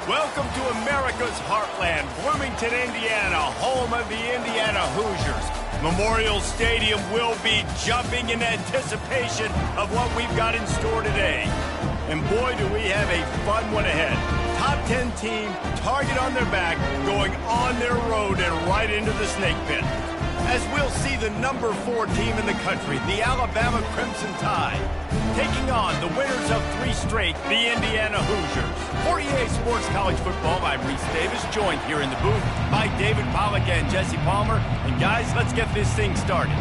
Welcome to America's heartland, Bloomington, Indiana, home of the Indiana Hoosiers. Memorial Stadium will be jumping in anticipation of what we've got in store today. And boy, do we have a fun one ahead. Top 10 team, target on their back, going on their road and right into the snake pit. As we'll see the number 4 team in the country, the Alabama Crimson Tide, taking on the winners of 3 straight, the Indiana Hoosiers. For EA Sports College Football, I'm Reese Davis, joined here in the booth by David Pollack and Jesse Palmer. And guys, let's get this thing started.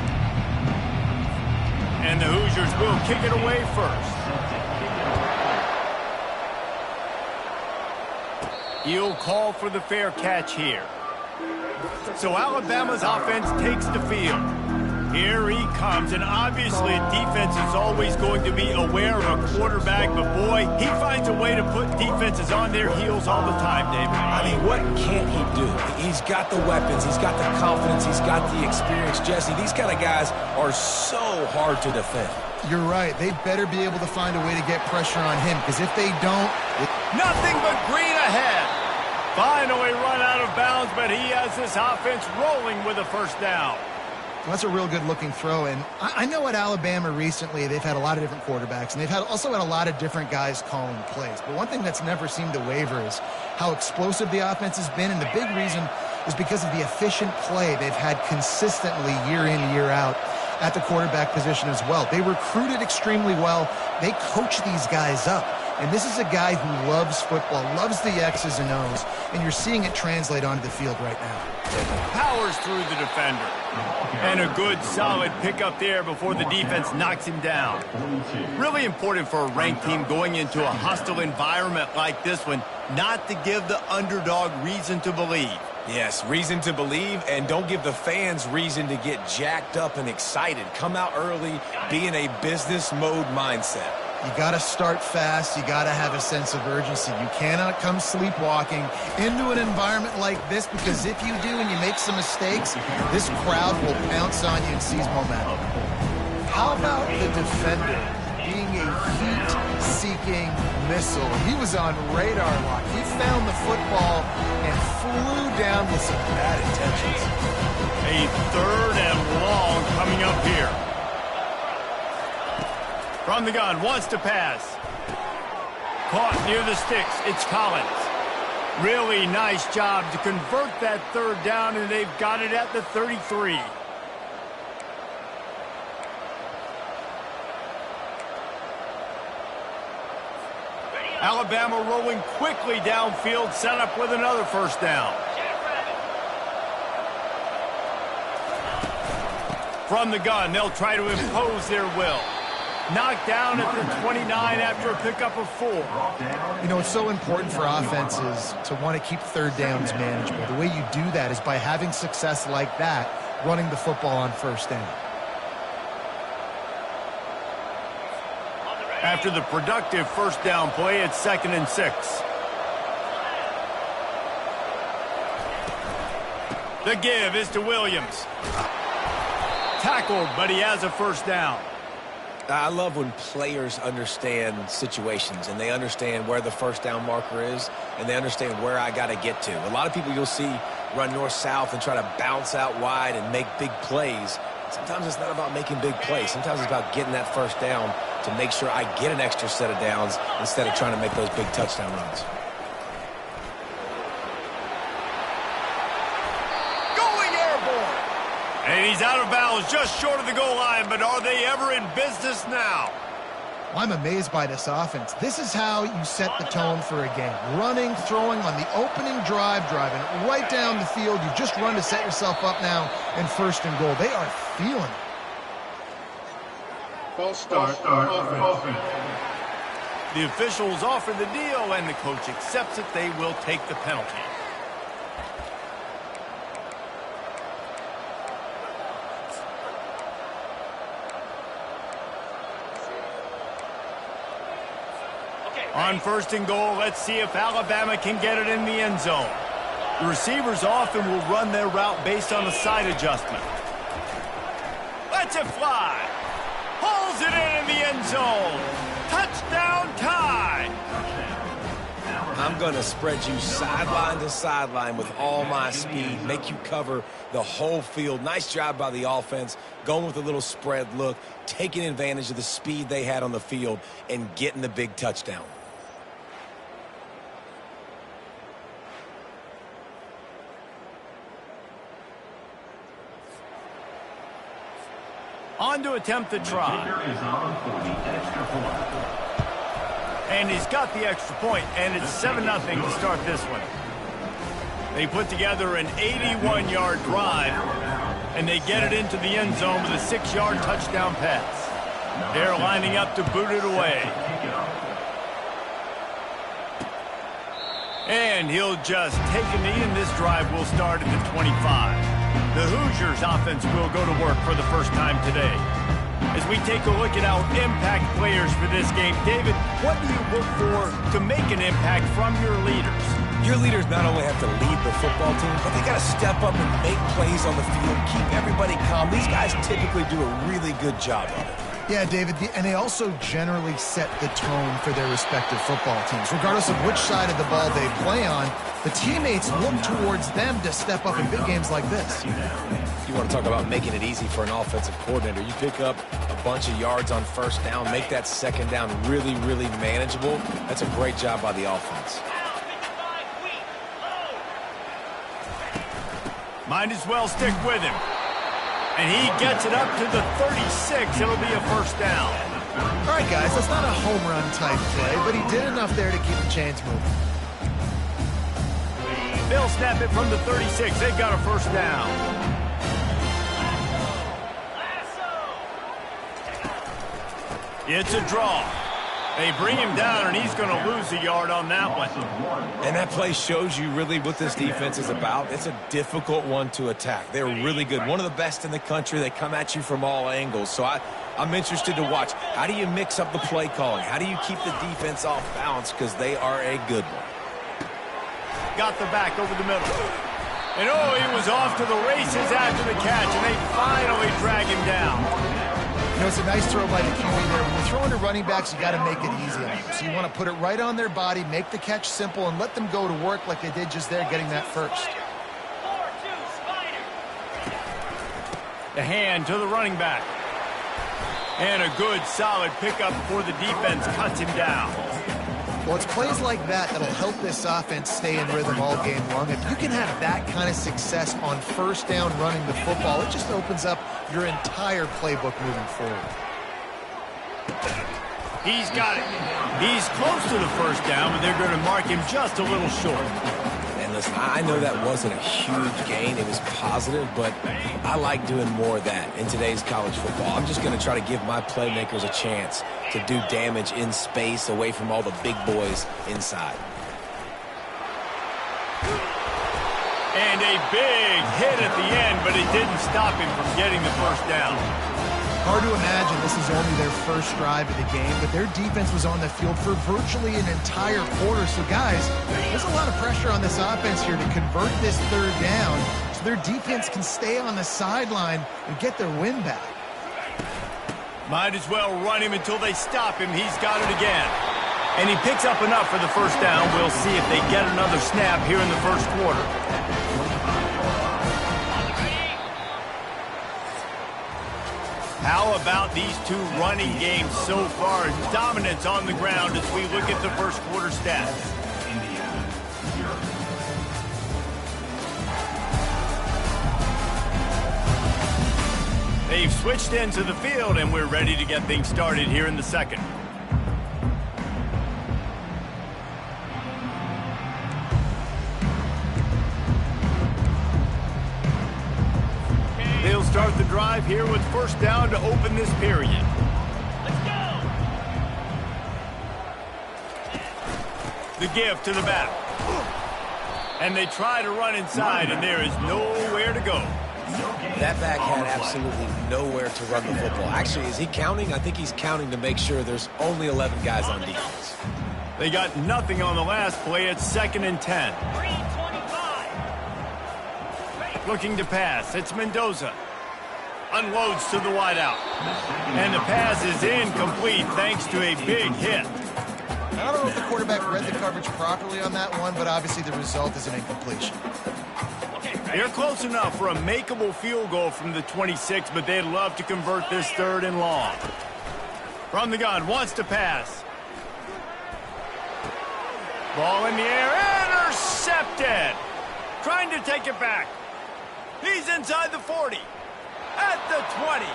And the Hoosiers will kick it away first. He'll call for the fair catch here. So Alabama's offense takes the field. Here he comes, and obviously defense is always going to be aware of a quarterback, but boy, he finds a way to put defenses on their heels all the time, David. I mean, what can't he do? He's got the weapons, he's got the confidence, he's got the experience. Jesse, these kind of guys are so hard to defend. You're right. They better be able to find a way to get pressure on him, because if they don't... Nothing but green ahead. Finally run out of bounds, but he has this offense rolling with a first down. Well, that's a real good-looking throw, and I know at Alabama recently they've had a lot of different quarterbacks, and they've also had a lot of different guys calling plays. But one thing that's never seemed to waver is how explosive the offense has been, and the big reason is because of the efficient play they've had consistently year in, year out at the quarterback position as well. They recruited extremely well. They coach these guys up. And this is a guy who loves football, loves the X's and O's, and you're seeing it translate onto the field right now. Powers through the defender. And a good, solid pickup there before the defense knocks him down. Really important for a ranked team going into a hostile environment like this one, not to give the underdog reason to believe. Yes, reason to believe, and don't give the fans reason to get jacked up and excited. Come out early, be in a business mode mindset. You got to start fast. You got to have a sense of urgency. You cannot come sleepwalking into an environment like this, because if you do and you make some mistakes, this crowd will pounce on you and seize momentum. How about the defender being a heat-seeking missile? He was on radar lock. He found the football and flew down with some bad intentions. A 3rd and long coming up here. From the gun, wants to pass. Caught near the sticks, it's Collins. Really nice job to convert that 3rd down, and they've got it at the 33. Alabama rolling quickly downfield, set up with another first down. From the gun, they'll try to impose their will. Knocked down at the 29 after a pickup of 4. You know, it's so important for offenses to want to keep 3rd downs manageable. The way you do that is by having success like that, running the football on 1st down. After the productive first down play, it's 2nd and 6. The give is to Williams. Tackled, but he has a first down. I love when players understand situations, and they understand where the first down marker is, and they understand where I got to get to. A lot of people you'll see run north-south and try to bounce out wide and make big plays. Sometimes it's not about making big plays. Sometimes it's about getting that first down to make sure I get an extra set of downs instead of trying to make those big touchdown runs. And he's out of bounds just short of the goal line, but are they ever in business now? I'm amazed by this offense. This is how you set the tone for a game. Running, throwing on the opening drive, driving right down the field. You just run to set yourself up now in 1st and goal. They are feeling it. False start offense. The officials offer the deal, and the coach accepts it. They will take the penalty. On 1st and goal, let's see if Alabama can get it in the end zone. The receivers often will run their route based on a side adjustment. Lets it fly. Pulls it in the end zone. Touchdown, tie. I'm going to spread you sideline to sideline with all my speed, make you cover the whole field. Nice job by the offense, going with a little spread look, taking advantage of the speed they had on the field, and getting the big touchdown. On to attempt the try. And he's got the extra point, and it's 7-0 to start this one. They put together an 81-yard drive, and they get it into the end zone with a 6-yard touchdown pass. They're lining up to boot it away. And he'll just take a knee, and this drive will start at the 25. The Hoosiers offense will go to work for the first time today. As we take a look at our impact players for this game, David, what do you look for to make an impact from your leaders? Your leaders not only have to lead the football team, but they got to step up and make plays on the field, keep everybody calm. These guys typically do a really good job of it. Yeah, David, and they also generally set the tone for their respective football teams. Regardless of which side of the ball they play on, the teammates look towards them to step up in big games like this. You want to talk about making it easy for an offensive coordinator. You pick up a bunch of yards on first down, make that second down really, really manageable. That's a great job by the offense. Might as well stick with him. And he gets it up to the 36. It'll be a first down. All right, guys, that's not a home run type play, but he did enough there to keep the chains moving. They'll snap it from the 36. They've got a first down. It's a draw. They bring him down, and he's going to lose a yard on that one. And that play shows you really what this defense is about. It's a difficult one to attack. They're really good. One of the best in the country. They come at you from all angles. So I'm interested to watch. How do you mix up the play calling? How do you keep the defense off balance? Because they are a good one. Got the back over the middle. And he was off to the races after the catch, and they finally drag him down. You know, it's a nice throw by the QB there. When you're throwing to running backs, you got to make it easy on them. So you want to put it right on their body, make the catch simple, and let them go to work like they did just there, getting that first. The hand to the running back. And a good, solid pickup before the defense cuts him down. Well, it's plays like that that'll help this offense stay in rhythm all game long. If you can have that kind of success on first down running the football, it just opens up your entire playbook moving forward. He's got it. He's close to the first down, but they're going to mark him just a little short. And listen, I know that wasn't a huge gain. It was positive, but I like doing more of that in today's college football. I'm just going to try to give my playmakers a chance to do damage in space away from all the big boys inside. And a big hit at the end, but it didn't stop him from getting the first down. Hard to imagine this is only their first drive of the game, but their defense was on the field for virtually an entire quarter. So, guys, there's a lot of pressure on this offense here to convert this third down so their defense can stay on the sideline and get their win back. Might as well run him until they stop him. He's got it again. And he picks up enough for the first down. We'll see if they get another snap here in the first quarter. How about these two running games so far? Dominance on the ground as we look at the first quarter stats. They've switched into the field, and we're ready to get things started here in the second. They'll start the drive here with first down to open this period. Let's go! The give to the back. And they try to run inside, and there is nowhere to go. That back had absolutely nowhere to run the football. Actually, is he counting? I think he's counting to make sure there's only 11 guys on defense. They got nothing on the last play. It's 2nd and 10. Looking to pass. It's Mendoza. Unloads to the wideout. And the pass is incomplete thanks to a big hit. I don't know if the quarterback read the coverage properly on that one, but obviously the result is an incompletion. They're close enough for a makeable field goal from the 26, but they'd love to convert this 3rd and long. From the gun, wants to pass. Ball in the air, intercepted. Trying to take it back. He's inside the 40. At the 20.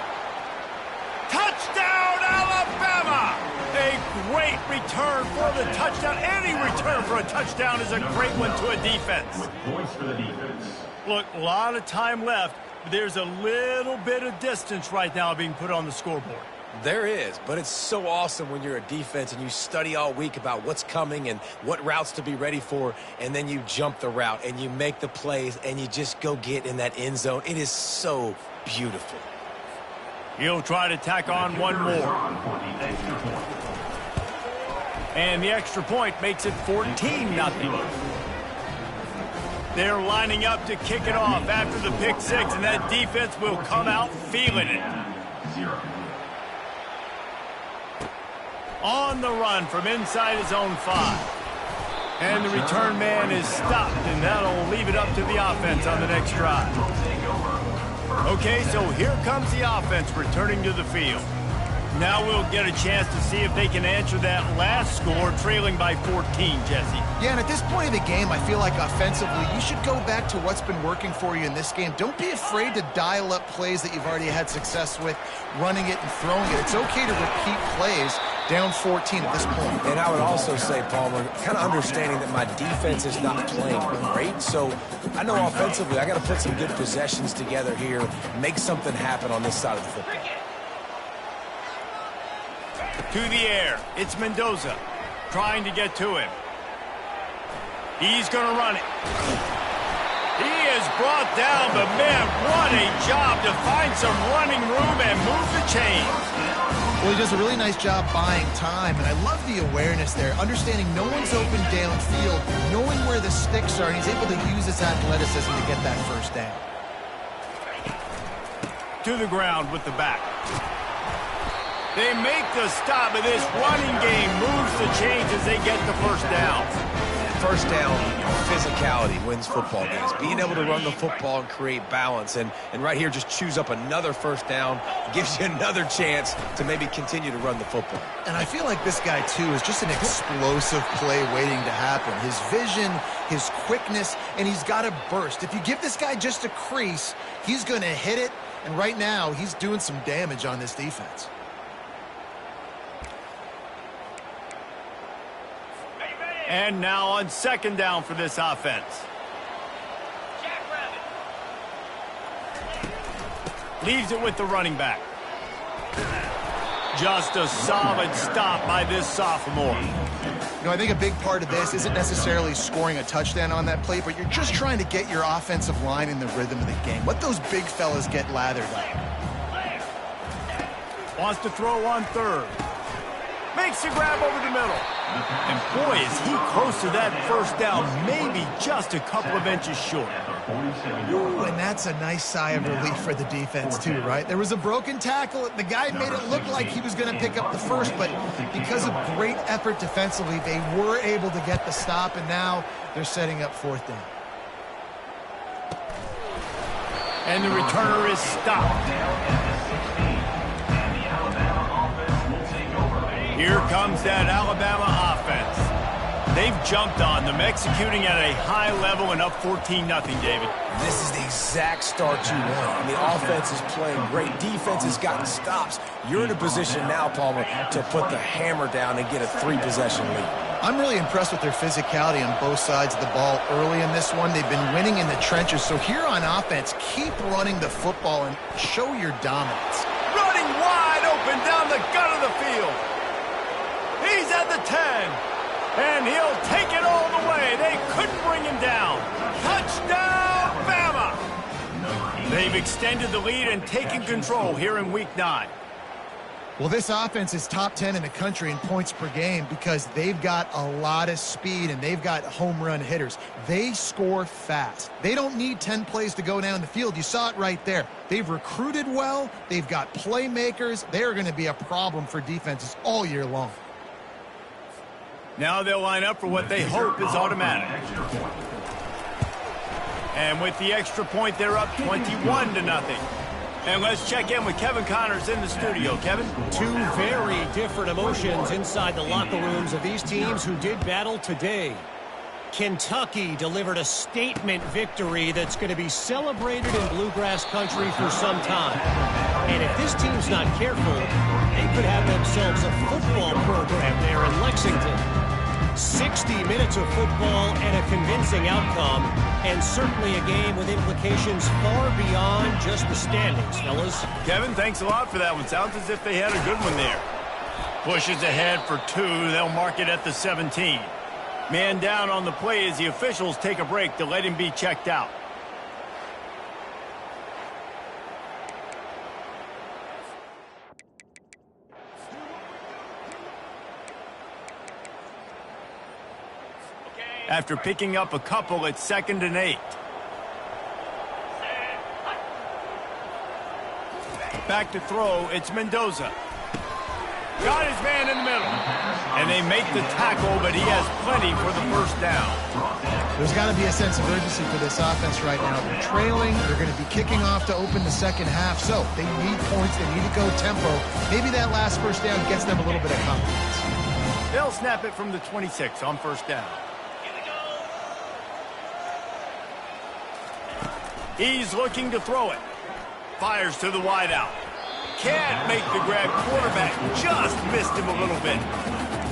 Touchdown, Alabama! A great return for the touchdown. Any return for a touchdown is a great one to a defense. With points for the defense. Look, a lot of time left, but there's a little bit of distance right now being put on the scoreboard. There is, but it's so awesome when you're a defense and you study all week about what's coming and what routes to be ready for, and then you jump the route and you make the plays and you just go get in that end zone. It is so beautiful. He'll try to tack on one more. And the extra point makes it 14-0. They're lining up to kick it off after the pick 6, and that defense will come out feeling it. On the run from inside his own 5. And the return man is stopped, and that'll leave it up to the offense on the next drive. Okay, so here comes the offense returning to the field. Now we'll get a chance to see if they can answer that last score, trailing by 14, Jesse. Yeah, and at this point of the game, I feel like offensively, you should go back to what's been working for you in this game. Don't be afraid to dial up plays that you've already had success with, running it and throwing it. It's okay to repeat plays down 14 at this point. And I would also say, Palmer, kind of understanding that my defense is not playing great, so I know offensively I got to put some good possessions together here, make something happen on this side of the football. To the air, it's Mendoza trying to get to him. He's going to run it. He is brought down, but man, what a job to find some running room and move the chains. Well, he does a really nice job buying time, and I love the awareness there, understanding no one's open downfield, knowing where the sticks are, and he's able to use his athleticism to get that first down. To the ground with the back. They make the stop, but this running game moves the chains as they get the first down. First down, physicality wins football games. Being able to run the football and create balance. And right here, just choose up another first down. Gives you another chance to maybe continue to run the football. And I feel like this guy, too, is just an explosive play waiting to happen. His vision, his quickness, and he's got a burst. If you give this guy just a crease, he's going to hit it. And right now, he's doing some damage on this defense. And now on second down for this offense. Leaves it with the running back. Just a solid stop by this sophomore. You know, I think a big part of this isn't necessarily scoring a touchdown on that play, but you're just trying to get your offensive line in the rhythm of the game. Let those big fellas get lathered up. Wants to throw on third. Makes the grab over the middle. And boy, is he close to that first down, maybe just a couple of inches short. Ooh, and that's a nice sigh of relief for the defense too, right? There was a broken tackle. The guy made it look like he was going to pick up the first, but because of great effort defensively, they were able to get the stop, and now they're setting up fourth down. And the returner is stopped. Here comes that Alabama offense. They've jumped on them, executing at a high level and up 14-0, David. This is the exact start you want. The offense is playing great. Defense has gotten stops. You're in a position now, Palmer, to put the hammer down and get a 3-possession lead. I'm really impressed with their physicality on both sides of the ball early in this one. They've been winning in the trenches. So here on offense, keep running the football and show your dominance. Running wide open down the gut of the field. He's at the 10, and he'll take it all the way. They couldn't bring him down. Touchdown, Bama! They've extended the lead and taken control here in Week 9. Well, this offense is top 10 in the country in points per game because they've got a lot of speed and they've got home run hitters. They score fast. They don't need 10 plays to go down the field. You saw it right there. They've recruited well. They've got playmakers. They are going to be a problem for defenses all year long. Now they'll line up for what they hope is automatic. And with the extra point, they're up 21-0. And let's check in with Kevin Connors in the studio. Kevin? Two very different emotions inside the locker rooms of these teams who did battle today. Kentucky delivered a statement victory that's going to be celebrated in Bluegrass country for some time. And if this team's not careful, they could have themselves a football program there in Lexington. 60 minutes of football and a convincing outcome, and certainly a game with implications far beyond just the standings, fellas. Kevin, thanks a lot for that one. Sounds as if they had a good one there. Pushes ahead for 2. They'll mark it at the 17. Man down on the play as the officials take a break to let him be checked out. After picking up a couple, it's 2nd and 8. Back to throw, it's Mendoza. Got his man in the middle. And they make the tackle, but he has plenty for the first down. There's got to be a sense of urgency for this offense right now. They're trailing. They're going to be kicking off to open the second half. So they need points. They need to go tempo. Maybe that last first down gets them a little bit of confidence. They'll snap it from the 26 on first down. He's looking to throw it. Fires to the wideout. Can't make the grab. Quarterback just missed him a little bit.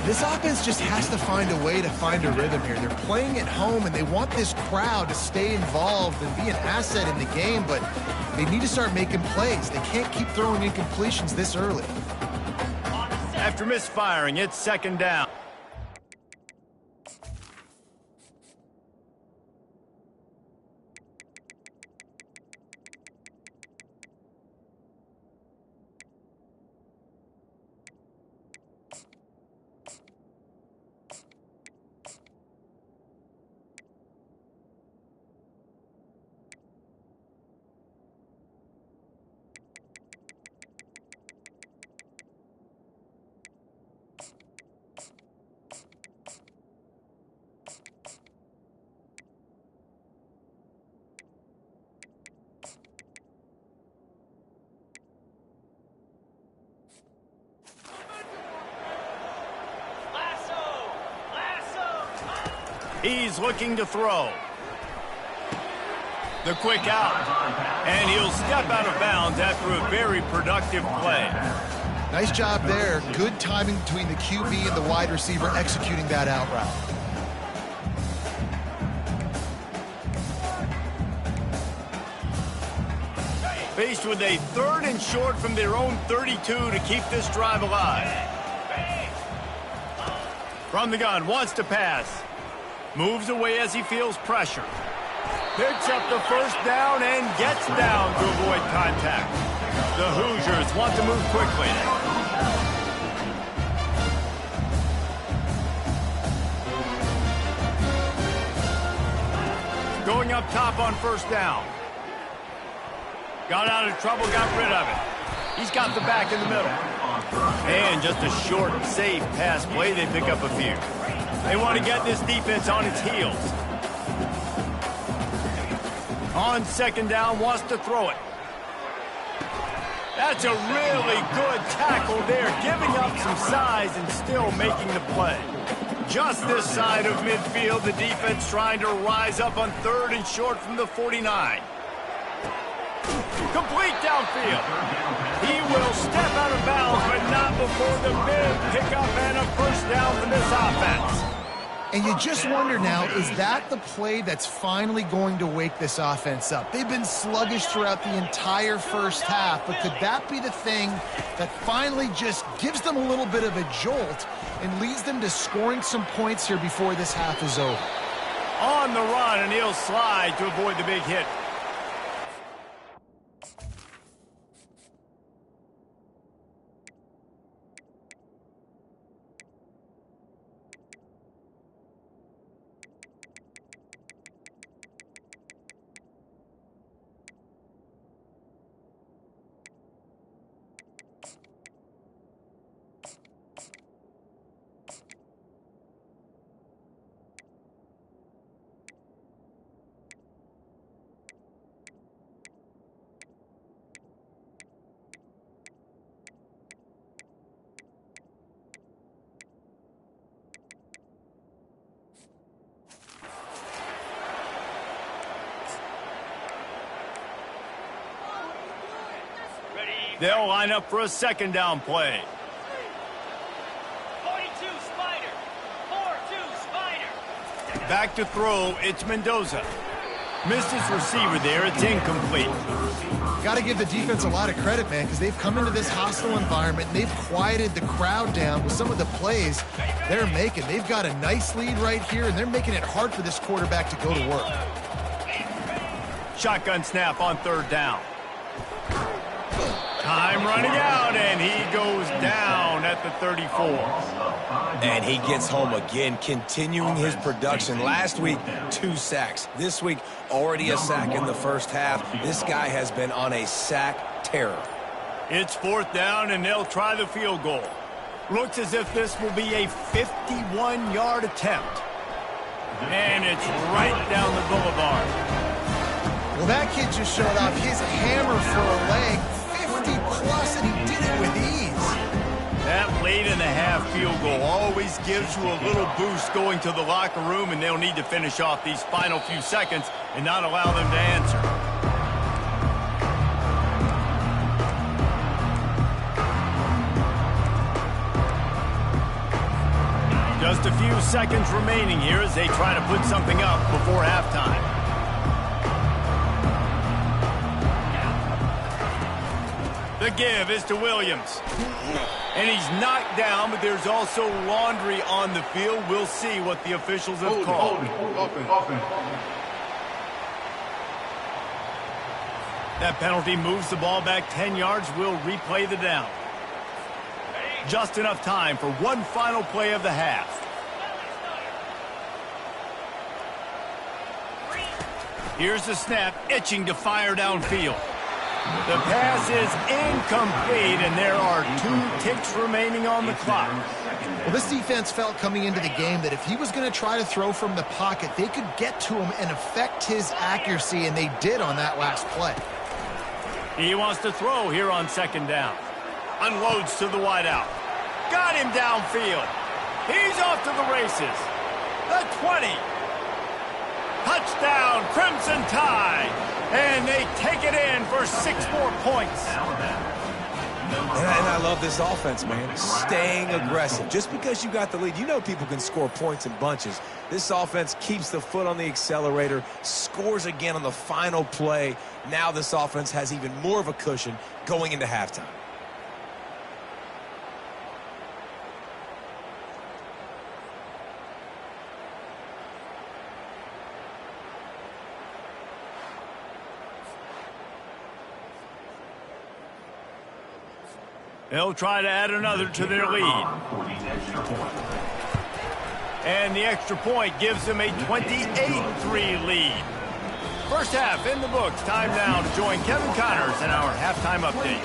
This offense just has to find a way to find a rhythm here. They're playing at home, and they want this crowd to stay involved and be an asset in the game, but they need to start making plays. They can't keep throwing incompletions this early. After misfiring, it's 2nd down. He's looking to throw. The quick out. And he'll step out of bounds after a very productive play. Nice job there. Good timing between the QB and the wide receiver executing that out route. Faced with a 3rd and short from their own 32 to keep this drive alive. From the gun, wants to pass. Moves away as he feels pressure. Picks up the first down and gets down to avoid contact. The Hoosiers want to move quickly. Going up top on first down. Got out of trouble, got rid of it. He's got the back in the middle. And just a short, safe pass play, they pick up a few. They want to get this defense on its heels. On 2nd down, wants to throw it. That's a really good tackle there, giving up some size and still making the play. Just this side of midfield, the defense trying to rise up on 3rd and short from the 49. Complete downfield. He will step out of bounds, but not before the big pickup and a first down for this offense. And you just wonder now, is that the play that's finally going to wake this offense up? They've been sluggish throughout the entire first half, but could that be the thing that finally just gives them a little bit of a jolt and leads them to scoring some points here before this half is over? On the run, and he'll slide to avoid the big hit. They'll line up for a second down play. 42 Spider. 4-2 Spider. Back to throw, it's Mendoza. Missed his receiver there, it's incomplete. Got to give the defense a lot of credit, man, because they've come into this hostile environment and they've quieted the crowd down with some of the plays they're making. They've got a nice lead right here, and they're making it hard for this quarterback to go to work. Shotgun snap on third down. Time running out, and he goes down at the 34. And he gets home again, continuing his production. Last week, 2 sacks. This week, already a sack in the first half. This guy has been on a sack terror. It's fourth down, and they'll try the field goal. Looks as if this will be a 51-yard attempt. And it's right down the boulevard. Well, that kid just showed off his hammer for a leg, 50-plus, and he did it with ease. That late-in-the-half field goal always gives you a little boost going to the locker room, and they'll need to finish off these final few seconds and not allow them to answer. Just a few seconds remaining here as they try to put something up before halftime. The give is to Williams. And he's knocked down, but there's also laundry on the field. We'll see what the officials have called. That penalty moves the ball back 10 yards. We'll replay the down. Just enough time for one final play of the half. Here's the snap, itching to fire downfield. The pass is incomplete, and there are 2 ticks remaining on the clock. Well, this defense felt coming into the game that if he was going to try to throw from the pocket, they could get to him and affect his accuracy, and they did on that last play. He wants to throw here on second down. Unloads to the wideout. Got him downfield. He's off to the races. The 20. Touchdown, Crimson Tide. And they take it in for 6 more points. And I love this offense, man. Staying aggressive. Just because you got the lead, you know people can score points in bunches. This offense keeps the foot on the accelerator, scores again on the final play. Now this offense has even more of a cushion going into halftime. They'll try to add another to their lead. And the extra point gives them a 28-3 lead. First half in the books. Time now to join Kevin Connors in our halftime update.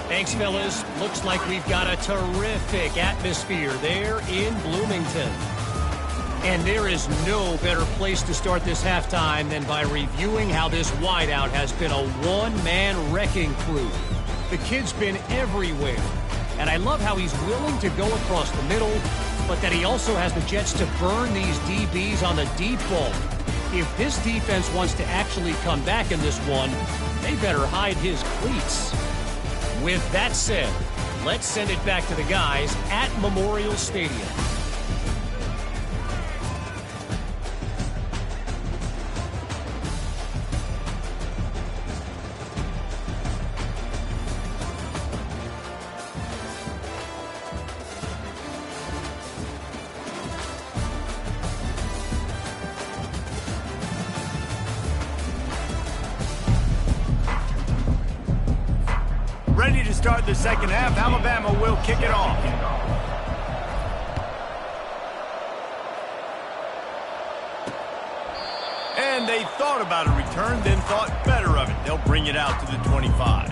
Thanks, fellas. Looks like we've got a terrific atmosphere there in Bloomington. And there is no better place to start this halftime than by reviewing how this wideout has been a one-man wrecking crew. The kid's been everywhere, and I love how he's willing to go across the middle, but that he also has the jets to burn these DBs on the deep ball. If this defense wants to actually come back in this one, they better hide his cleats. With that said, let's send it back to the guys at Memorial Stadium. Ready to start the second half. Alabama will kick it off. And they thought about a return, then thought better of it. They'll bring it out to the 25.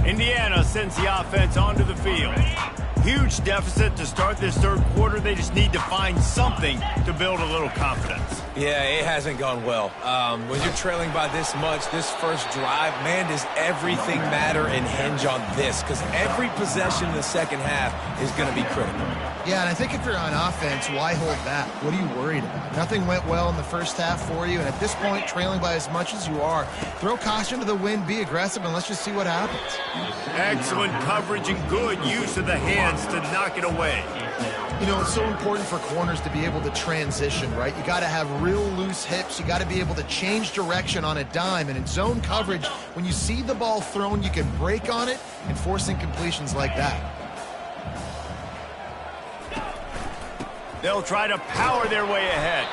Indiana sends the offense onto the field. Huge deficit to start this third quarter. They just need to find something to build a little confidence. Yeah, it hasn't gone well. When you're trailing by this much, this first drive, man, does everything matter and hinge on this? Because every possession in the second half is going to be critical. Yeah, and I think if you're on offense, why hold back? What are you worried about? Nothing went well in the first half for you, and at this point, trailing by as much as you are, throw caution to the wind, be aggressive, and let's just see what happens. Excellent coverage and good use of the hands to knock it away. You know, it's so important for corners to be able to transition, right? You got to have real loose hips. You got to be able to change direction on a dime. And in zone coverage, when you see the ball thrown, you can break on it and force incompletions like that. They'll try to power their way ahead.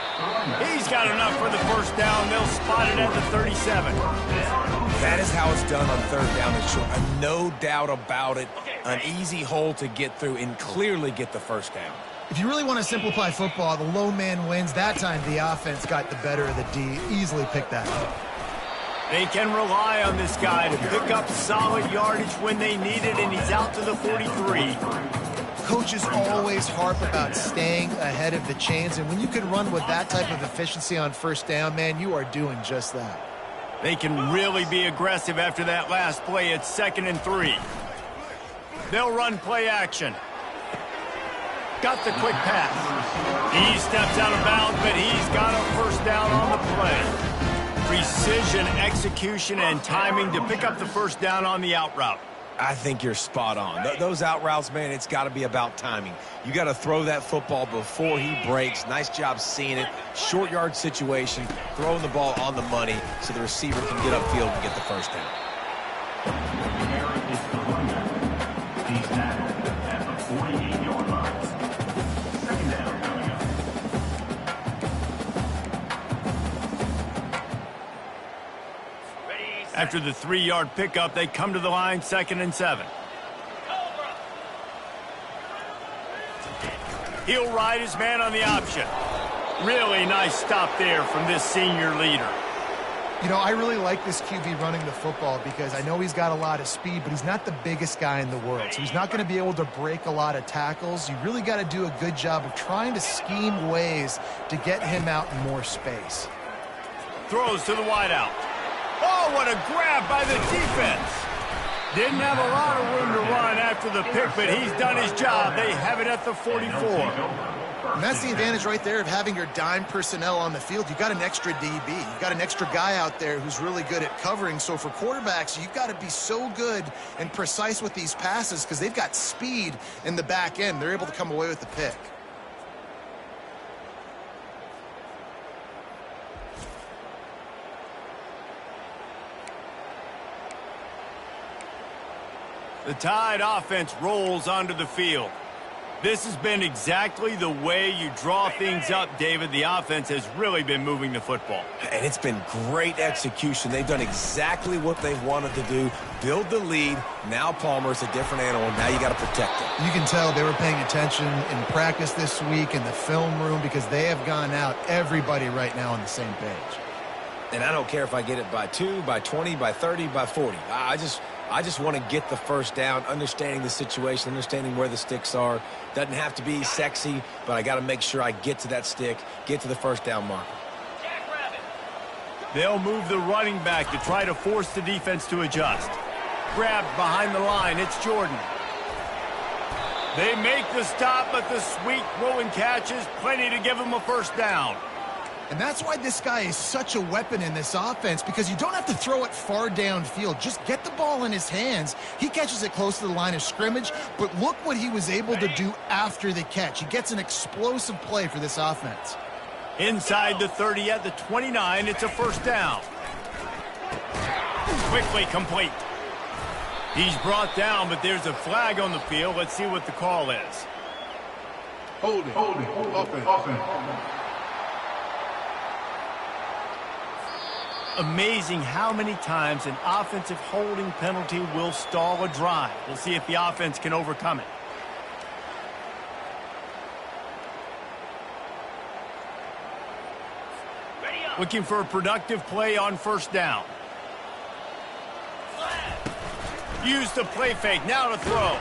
He's got enough for the first down. They'll spot it at the 37. That is how it's done on third down and short. No doubt about it. An easy hole to get through and clearly get the first down. If you really want to simplify football, the low man wins. That time the offense got the better of the D. Easily picked that up. They can rely on this guy to pick up solid yardage when they need it, and he's out to the 43. Coaches always harp about staying ahead of the chains, and when you can run with that type of efficiency on first down, man, you are doing just that. They can really be aggressive after that last play. It's 2nd and 3. They'll run play action. Got the quick pass. He steps out of bounds, but he's got a first down on the play. Precision, execution, and timing to pick up the first down on the out route. I think you're spot on. Those out routes, man, it's got to be about timing. You got to throw that football before he breaks. Nice job seeing it. Short yard situation, throwing the ball on the money so the receiver can get upfield and get the first down. He's tackled at the 48-yard line. Second down coming up. After the 3-yard pickup, they come to the line, 2nd and 7. He'll ride his man on the option. Really nice stop there from this senior leader. You know, I really like this QB running the football because I know he's got a lot of speed, but he's not the biggest guy in the world. So he's not going to be able to break a lot of tackles. You really got to do a good job of trying to scheme ways to get him out in more space. Throws to the wideout. Oh, what a grab by the defense. Didn't have a lot of room to run after the pick, but he's done his job. They have it at the 44. And that's the advantage right there of having your dime personnel on the field. You've got an extra DB. You've got an extra guy out there who's really good at covering. So for quarterbacks, you've got to be so good and precise with these passes because they've got speed in the back end. They're able to come away with the pick. The Tide offense rolls onto the field. This has been exactly the way you draw things up, David. The offense has really been moving the football. And it's been great execution. They've done exactly what they've wanted to do. Build the lead. Now Palmer's a different animal. Now you got to protect him. You can tell they were paying attention in practice this week in the film room because they have gone out, everybody right now on the same page. And I don't care if I get it by 2, by 20, by 30, by 40. I just want to get the first down, understanding the situation, understanding where the sticks are. Doesn't have to be sexy, but I got to make sure I get to that stick, get to the first down marker. They'll move the running back to try to force the defense to adjust. Grabbed behind the line. It's Jordan. They make the stop, but the sweet throw and catch is plenty to give them a first down. And that's why this guy is such a weapon in this offense, because you don't have to throw it far downfield. Just get the ball in his hands. He catches it close to the line of scrimmage, but look what he was able to do after the catch. He gets an explosive play for this offense. Inside the 30 at the 29, it's a first down. Quickly complete. He's brought down, but there's a flag on the field. Let's see what the call is. Holding. Offense. Amazing how many times an offensive holding penalty will stall a drive. We'll see if the offense can overcome it. Looking for a productive play on first down. Use the play fake. Now to throw.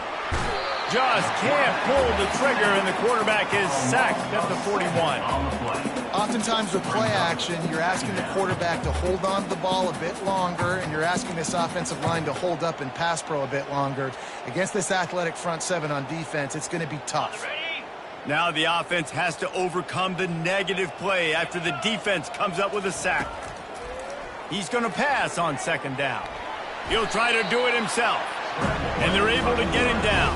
Just can't pull the trigger, and the quarterback is sacked at the 41. On the play. Oftentimes with play action, you're asking the quarterback to hold on to the ball a bit longer, and you're asking this offensive line to hold up and pass pro a bit longer. Against this athletic front seven on defense, it's going to be tough. Ready? Now the offense has to overcome the negative play after the defense comes up with a sack. He's going to pass on second down. He'll try to do it himself, and they're able to get him down.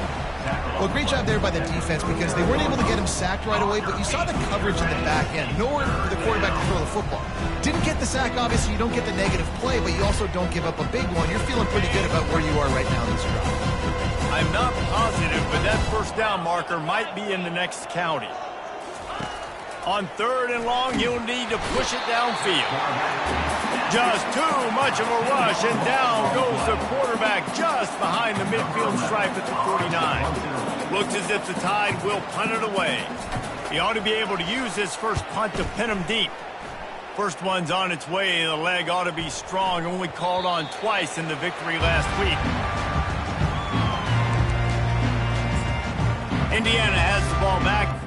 Well, great job there by the defense because they weren't able to get him sacked right away, but you saw the coverage in the back end. Nowhere for the quarterback to throw the football. Didn't get the sack, obviously. You don't get the negative play, but you also don't give up a big one. You're feeling pretty good about where you are right now in this drive. I'm not positive, but that first down marker might be in the next county. On third and long, he'll need to push it downfield. Just too much of a rush, and down goes the quarterback just behind the midfield stripe at the 49. Looks as if the Tide will punt it away. He ought to be able to use this first punt to pin him deep. First one's on its way. The leg ought to be strong, only called on twice in the victory last week. Indiana has the ball back.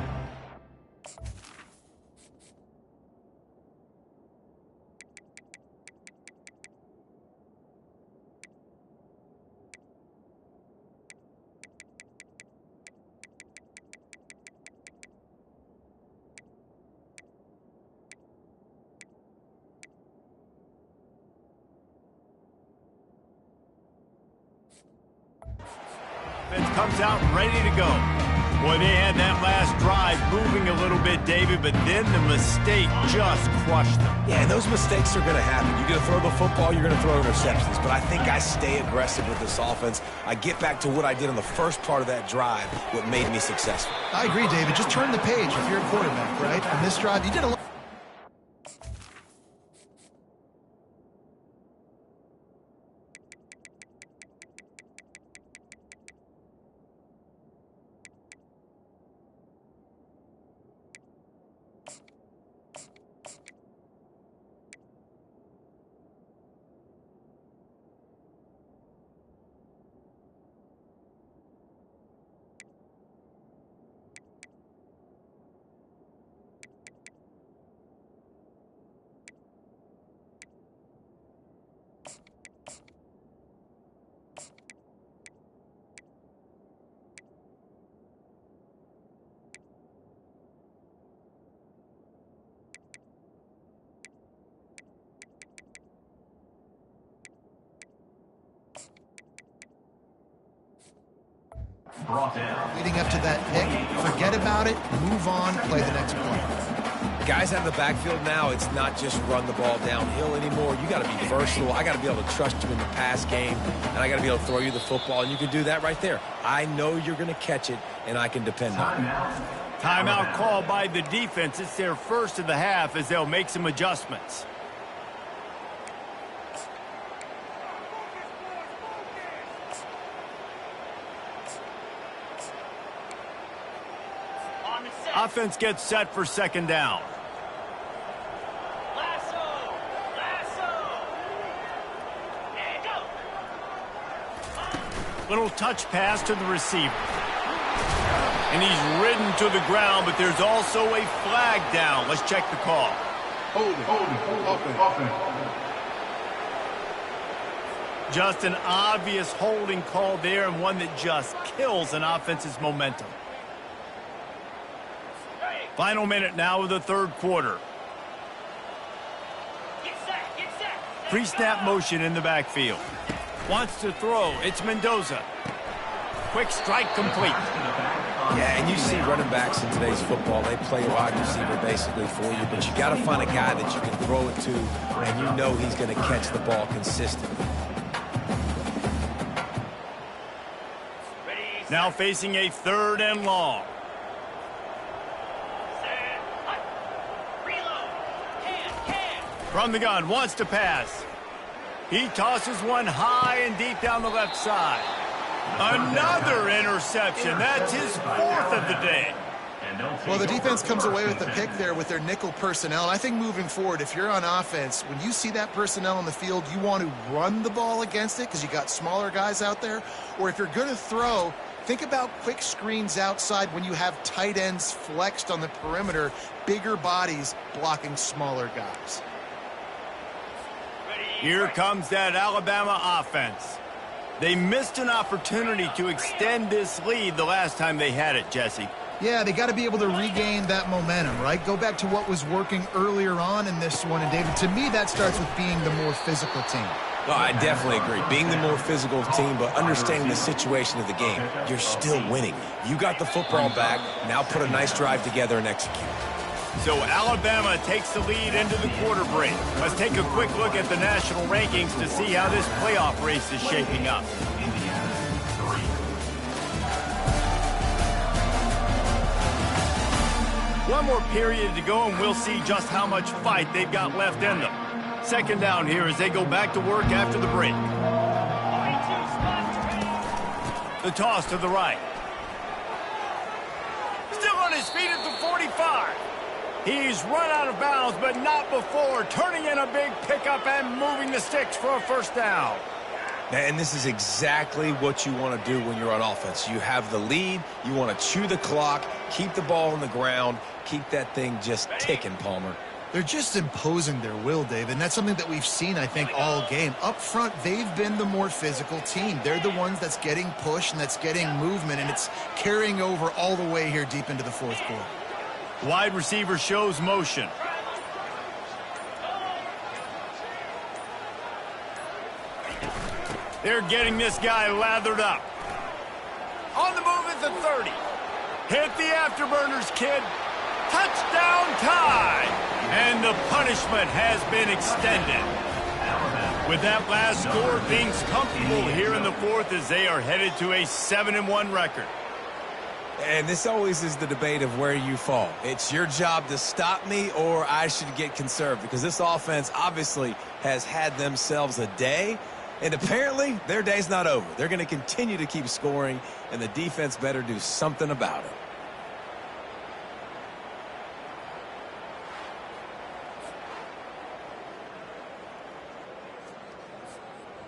Comes out ready to go. Boy, they had that last drive moving a little bit, David, but then the mistake just crushed them. Yeah, and those mistakes are going to happen. You're going to throw the football, you're going to throw interceptions. But I think I stay aggressive with this offense. I get back to what I did on the first part of that drive, what made me successful. I agree, David. Just turn the page if you're a quarterback, right? On this drive, you did a lot. Brought down. Leading up to that pick, forget about it, move on, play the next play. Guys out of the backfield now, it's not just run the ball downhill anymore. You got to be versatile. I got to be able to trust you in the pass game, and I got to be able to throw you the football, and you can do that right there. I know you're going to catch it, and I can depend on it. Timeout called by the defense. It's their first of the half as they'll make some adjustments. On the set. Offense gets set for second down. Lasso. Lasso. And go. Little touch pass to the receiver. And he's ridden to the ground, but there's also a flag down. Let's check the call. Holding. Just an obvious holding call there, and one that just kills an offense's momentum. Final minute now of the third quarter. Get set. Get set. Pre-snap motion in the backfield. Wants to throw. It's Mendoza. Quick strike complete. Yeah, and you see running backs in today's football, they play a wide receiver basically for you, but you got to find a guy that you can throw it to, and you know he's going to catch the ball consistently. Ready. Now facing a third and long. Set. Hut. Reload. Can. From the gun, wants to pass. He tosses one high and deep down the left side. Another interception. That's his fourth of the day. Well, the defense comes away with the pick there with their nickel personnel. And I think moving forward, if you're on offense, when you see that personnel on the field, you want to run the ball against it because you got smaller guys out there. Or if you're going to throw, Think about quick screens outside when you have tight ends flexed on the perimeter, bigger bodies blocking smaller guys. Here comes that Alabama offense. They missed an opportunity to extend this lead the last time they had it, Jesse. Yeah, they got to be able to regain that momentum, right? Go back to what was working earlier on in this one. And, David, to me, that starts with being the more physical team. No, I definitely agree. Being the more physical team, but understanding the situation of the game. You're still winning. You got the football back. Now put a nice drive together and execute. So Alabama takes the lead into the quarter break. Let's take a quick look at the national rankings to see how this playoff race is shaping up. One more period to go, and we'll see just how much fight they've got left in them. Second down here as they go back to work after the break. The toss to the right. Still on his feet at the 45. He's run out of bounds, but not before turning in a big pickup and moving the sticks for a first down. And this is exactly what you want to do when you're on offense. You have the lead. You want to chew the clock, keep the ball on the ground, keep that thing just ticking, Palmer. They're just imposing their will, David, and that's something that we've seen, I think, all game. Up front, they've been the more physical team. They're the ones that's getting pushed and that's getting movement, and it's carrying over all the way here deep into the fourth quarter. Wide receiver shows motion. They're getting this guy lathered up. On the move at the 30. Hit the afterburners, kid. Touchdown tie. And the punishment has been extended. With that last score, things comfortable here in the fourth as they are headed to a 7-1 record. And this always is the debate of where you fall. It's your job to stop me or I should get conserved, because this offense obviously has had themselves a day, and apparently their day's not over. They're going to continue to keep scoring, and the defense better do something about it.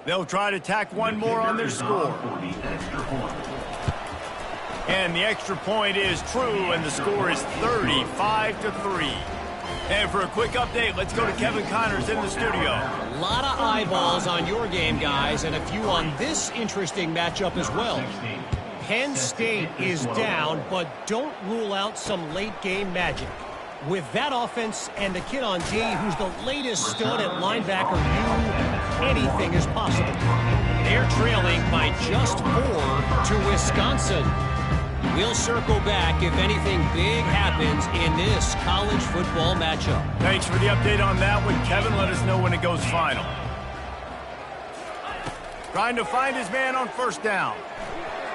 They'll try to tack one more on their score. And the extra point is true, and the score is 35-3. And for a quick update, let's go to Kevin Connors in the studio. A lot of eyeballs on your game, guys, and a few on this interesting matchup as well. Penn State is down, but don't rule out some late-game magic. With that offense and the kid on D, who's the latest stud at linebacker, anything is possible. They're trailing by just 4 to Wisconsin. We'll circle back if anything big happens in this college football matchup. Thanks for the update on that one, Kevin. Let us know when it goes final. Trying to find his man on first down.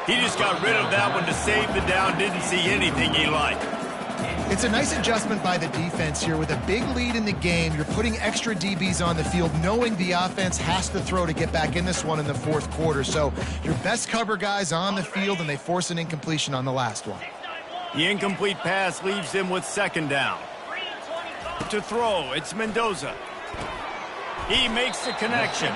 He just got rid of that one to save the down. Didn't see anything he liked. It's a nice adjustment by the defense here. With a big lead in the game, you're putting extra DBs on the field, knowing the offense has to throw to get back in this one in the fourth quarter. So your best cover guys on the field, and they force an incompletion on the last one. The incomplete pass leaves them with second down. To throw, it's Mendoza. He makes the connection.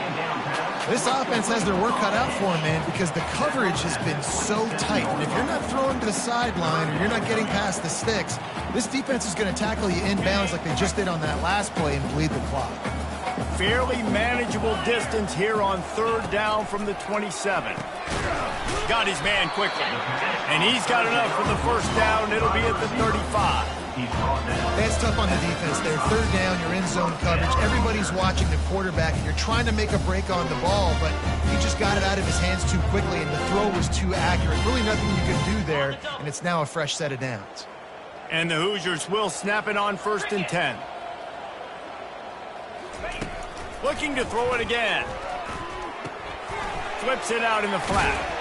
This offense has their work cut out for them, man, because the coverage has been so tight. And if you're not throwing to the sideline or you're not getting past the sticks, this defense is going to tackle you inbounds like they just did on that last play and bleed the clock. Fairly manageable distance here on third down from the 27. Got his man quickly. And he's got enough for the first down. It'll be at the 35. That's tough on the defense there. Third down, you're in zone coverage. Everybody's watching the quarterback, and you're trying to make a break on the ball, but he just got it out of his hands too quickly, and the throw was too accurate. Really nothing you could do there, and it's now a fresh set of downs. And the Hoosiers will snap it on 1st and 10. Looking to throw it again. Flips it out in the flat.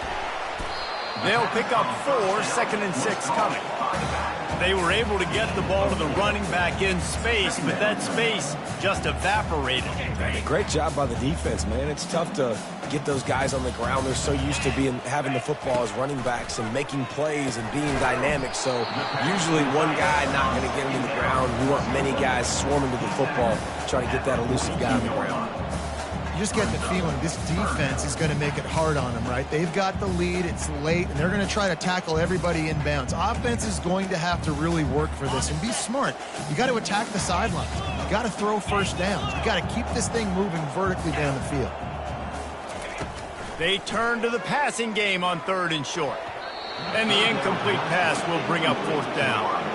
They'll pick up 4, 2nd and 6 coming. They were able to get the ball to the running back in space, but that space just evaporated. Great job by the defense, man. It's tough to get those guys on the ground. They're so used to having the football as running backs and making plays and being dynamic. So usually one guy not going to get him to the ground. You want many guys swarming to the football, trying to get that elusive guy on the ground. You just get the feeling this defense is going to make it hard on them, right? They've got the lead, it's late, and they're going to try to tackle everybody inbounds. Offense is going to have to really work for this and be smart. You got to attack the sidelines. You got to throw first downs. You got to keep this thing moving vertically down the field. They turn to the passing game on 3rd and short. And the incomplete pass will bring up 4th down.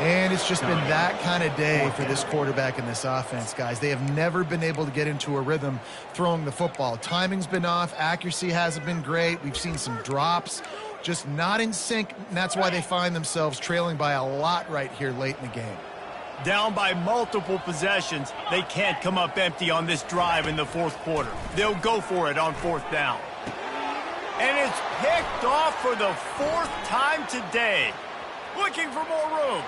And it's just been that kind of day for this quarterback and this offense, guys. They have never been able to get into a rhythm throwing the football. Timing's been off. Accuracy hasn't been great. We've seen some drops, just not in sync. And that's why they find themselves trailing by a lot right here late in the game. Down by multiple possessions, they can't come up empty on this drive in the 4th quarter. They'll go for it on 4th down. And it's picked off for the 4th time today. Looking for more room.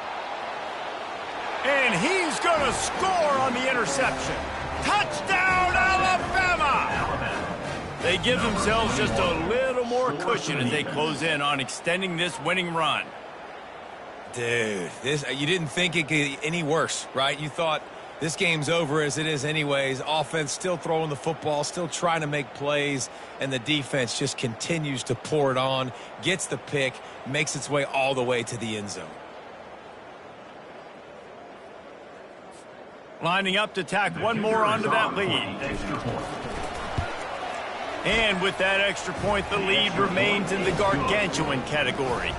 And he's going to score on the interception. Touchdown, Alabama! They give themselves just a little more cushion as they close in on extending this winning run. Dude, you didn't think it could get any worse, right? You thought this game's over as it is anyways. Offense still throwing the football, still trying to make plays, and the defense just continues to pour it on, gets the pick, makes its way all the way to the end zone. Lining up to tack one more onto that lead. And with that extra point, the lead remains in the gargantuan category.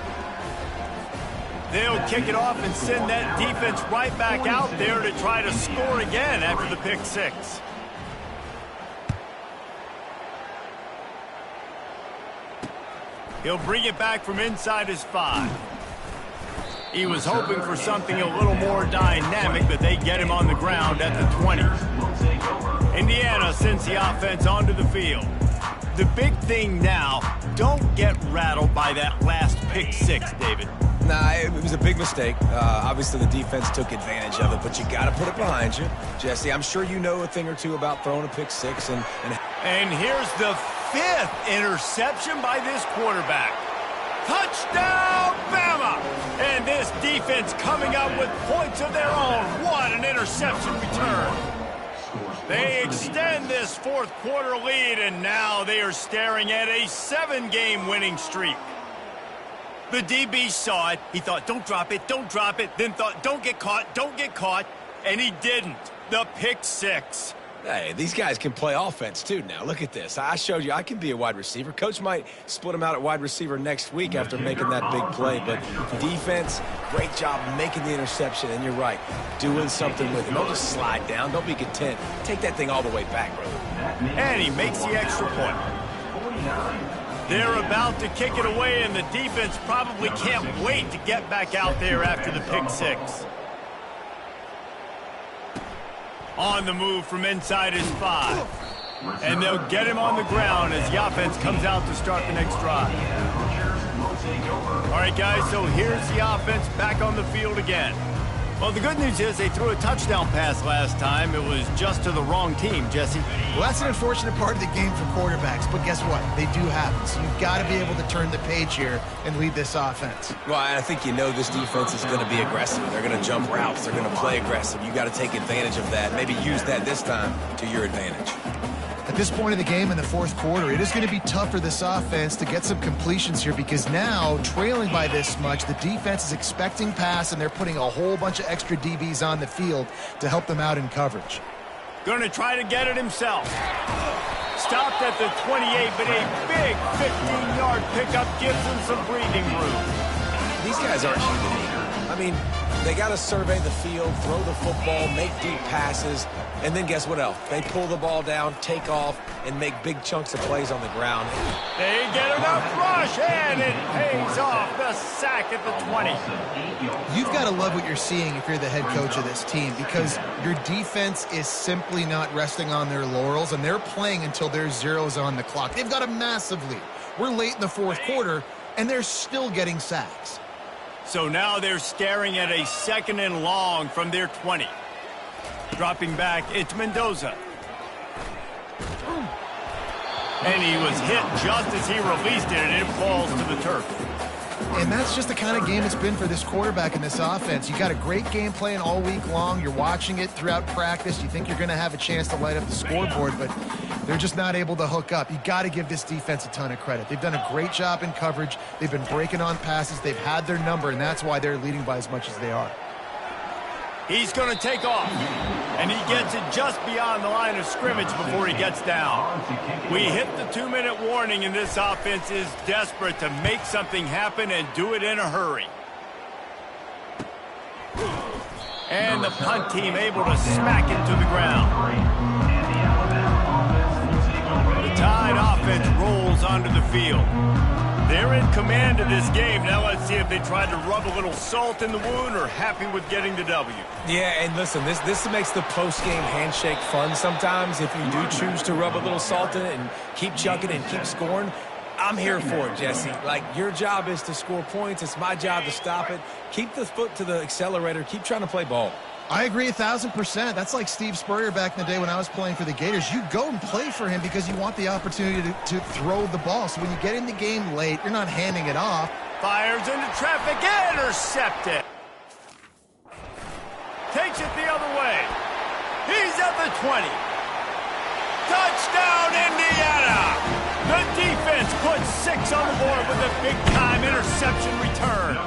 They'll kick it off and send that defense right back out there to try to score again after the pick 6. He'll bring it back from inside his 5. He was hoping for something a little more dynamic, but they get him on the ground at the 20. Indiana sends the offense onto the field. The big thing now, don't get rattled by that last pick 6, David. Nah, it was a big mistake. Obviously, the defense took advantage of it, but you got to put it behind you. Jesse, I'm sure you know a thing or two about throwing a pick 6. And here's the 5th interception by this quarterback. Touchdown, Bama! And this defense coming up with points of their own. What an interception return. They extend this 4th quarter lead, and now they are staring at a 7-game winning streak. The DB saw it. He thought, don't drop it, then thought, don't get caught, and he didn't. The pick 6. Hey, these guys can play offense, too, now. Look at this. I showed you I can be a wide receiver. Coach might split him out at wide receiver next week after making that big play. But defense, great job making the interception. And you're right, doing something with it. Don't just slide down. Don't be content. Take that thing all the way back, brother. And he makes the extra point. They're about to kick it away, and the defense probably can't wait to get back out there after the pick 6. On the move from inside his 5. And they'll get him on the ground as the offense comes out to start the next drive. All right, guys, so here's the offense back on the field again. Well, the good news is they threw a touchdown pass last time. It was just to the wrong team, Jesse. Well, that's an unfortunate part of the game for quarterbacks, but guess what? They do happen. So you've got to be able to turn the page here and lead this offense. Well, I think you know this defense is going to be aggressive. They're going to jump routes. They're going to play aggressive. You got to take advantage of that. Maybe use that this time to your advantage. At this point in the game in the 4th quarter, it is going to be tough for this offense to get some completions here because now, trailing by this much, the defense is expecting pass, and they're putting a whole bunch of extra DBs on the field to help them out in coverage. Going to try to get it himself. Stopped at the 28, but a big 15-yard pickup gives him some breathing room. These guys aren't human either. I mean, they got to survey the field, throw the football, make deep passes, and then guess what else? They pull the ball down, take off, and make big chunks of plays on the ground. They get enough rush, and it pays off. The sack at the 20. You've got to love what you're seeing if you're the head coach of this team because your defense is simply not resting on their laurels, and they're playing until there's zeros on the clock. They've got a massive lead. We're late in the 4th quarter, and they're still getting sacks. So now they're staring at a 2nd and long from their 20. Dropping back, it's Mendoza. And he was hit just as he released it, and it falls to the turf. And that's just the kind of game it's been for this quarterback in this offense. You got a great game plan all week long. You're watching it throughout practice. You think you're going to have a chance to light up the scoreboard, but They're just not able to hook up. You got to give this defense a ton of credit. They've done a great job in coverage. They've been breaking on passes. They've had their number, and that's why they're leading by as much as they are. He's going to take off, and he gets it just beyond the line of scrimmage before he gets down. We hit the 2-minute warning, and this offense is desperate to make something happen and do it in a hurry. And the punt team able to smack it to the ground. The Tide offense rolls onto the field. They're in command of this game. Now let's see if they try to rub a little salt in the wound or happy with getting the W. Yeah, and listen, this makes the post-game handshake fun sometimes. If you do choose to rub a little salt in it and keep chucking and keep scoring, I'm here for it, Jesse. Like, your job is to score points. It's my job to stop it. Keep the foot to the accelerator. Keep trying to play ball. I agree 1,000%. That's like Steve Spurrier back in the day when I was playing for the Gators. You go and play for him because you want the opportunity to throw the ball. So when you get in the game late, you're not handing it off. Fires into traffic, intercepted. Takes it the other way. He's at the 20. Touchdown, Indiana! The defense puts 6 on the board with a big-time interception return.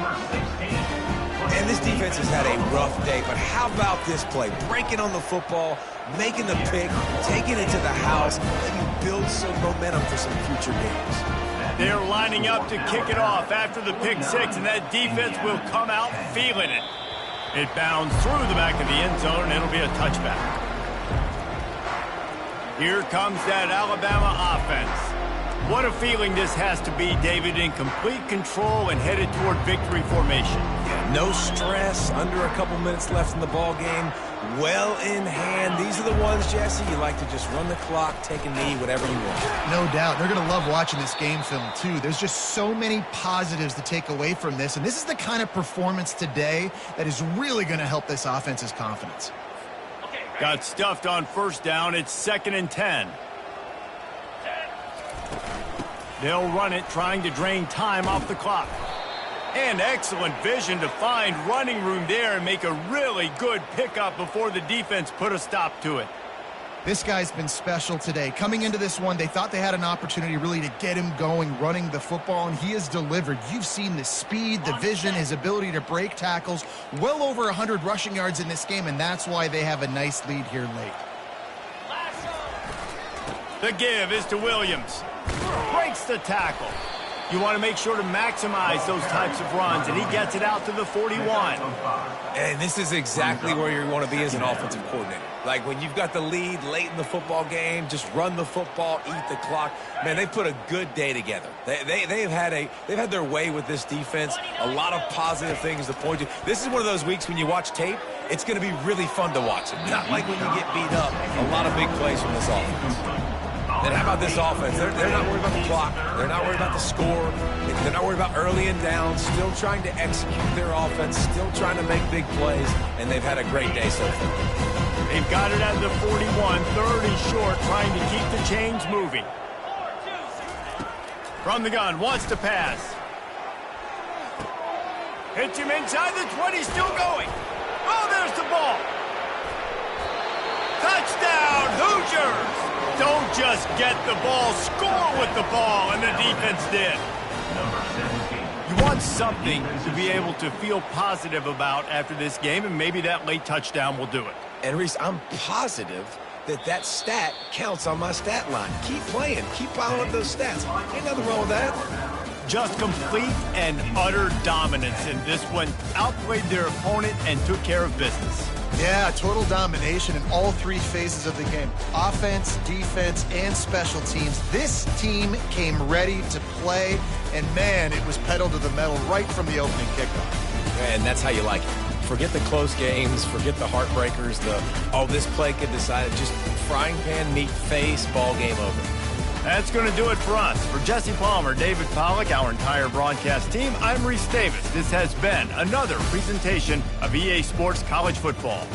And this defense has had a rough day, but how about this play? Breaking on the football, making the pick, taking it to the house, and you build some momentum for some future games. They're lining up to kick it off after the pick 6, and that defense will come out feeling it. It bounds through the back of the end zone, and it'll be a touchback. Here comes that Alabama offense. What a feeling this has to be, David, in complete control and headed toward victory formation. Yeah, no stress, under a couple minutes left in the ball game, well in hand. These are the ones, Jesse, you like to just run the clock, take a knee, whatever you want. No doubt. They're going to love watching this game film, too. There's just so many positives to take away from this, and this is the kind of performance today that is really going to help this offense's confidence. Got stuffed on first down. It's 2nd and 10. They'll run it, trying to drain time off the clock. And excellent vision to find running room there and make a really good pickup before the defense put a stop to it. This guy's been special today. Coming into this one, they thought they had an opportunity really to get him going, running the football, and he has delivered. You've seen the speed, the vision, his ability to break tackles, well over 100 rushing yards in this game, and that's why they have a nice lead here late. The give is to Williams. Breaks the tackle. You want to make sure to maximize those types of runs, and he gets it out to the 41. And this is exactly where you want to be as an offensive coordinator. Like when you've got the lead late in the football game, just run the football, eat the clock. Man, they've put a good day together. They've had their way with this defense. A lot of positive things to point to. This is one of those weeks when you watch tape, it's going to be really fun to watch it. Not like when you get beat up. A lot of big plays from this offense. And how about this offense? They're not worried about the clock. They're not worried about the score. They're not worried about early and down. Still trying to execute their offense. Still trying to make big plays. And they've had a great day so far. They've got it at the 41. 30 short, trying to keep the chains moving. From the gun, wants to pass. Hits him inside the 20, still going. Oh, there's the ball. Touchdown, Hoosiers! Don't just get the ball, score with the ball, and the defense did. You want something to be able to feel positive about after this game, and maybe that late touchdown will do it. And Reese, I'm positive that stat counts on my stat line. Keep playing. Keep piling up those stats. Ain't nothing wrong with that. Just complete and utter dominance in this one. Outplayed their opponent and took care of business. Yeah, total domination in all 3 phases of the game. Offense, defense, and special teams. This team came ready to play, and man, it was pedal to the metal right from the opening kickoff. And that's how you like it. Forget the close games, forget the heartbreakers, this play could decide it. Just frying pan, meat face, ball game over. That's going to do it for us. For Jesse Palmer, David Pollack, our entire broadcast team, I'm Reese Davis. This has been another presentation of EA Sports College Football.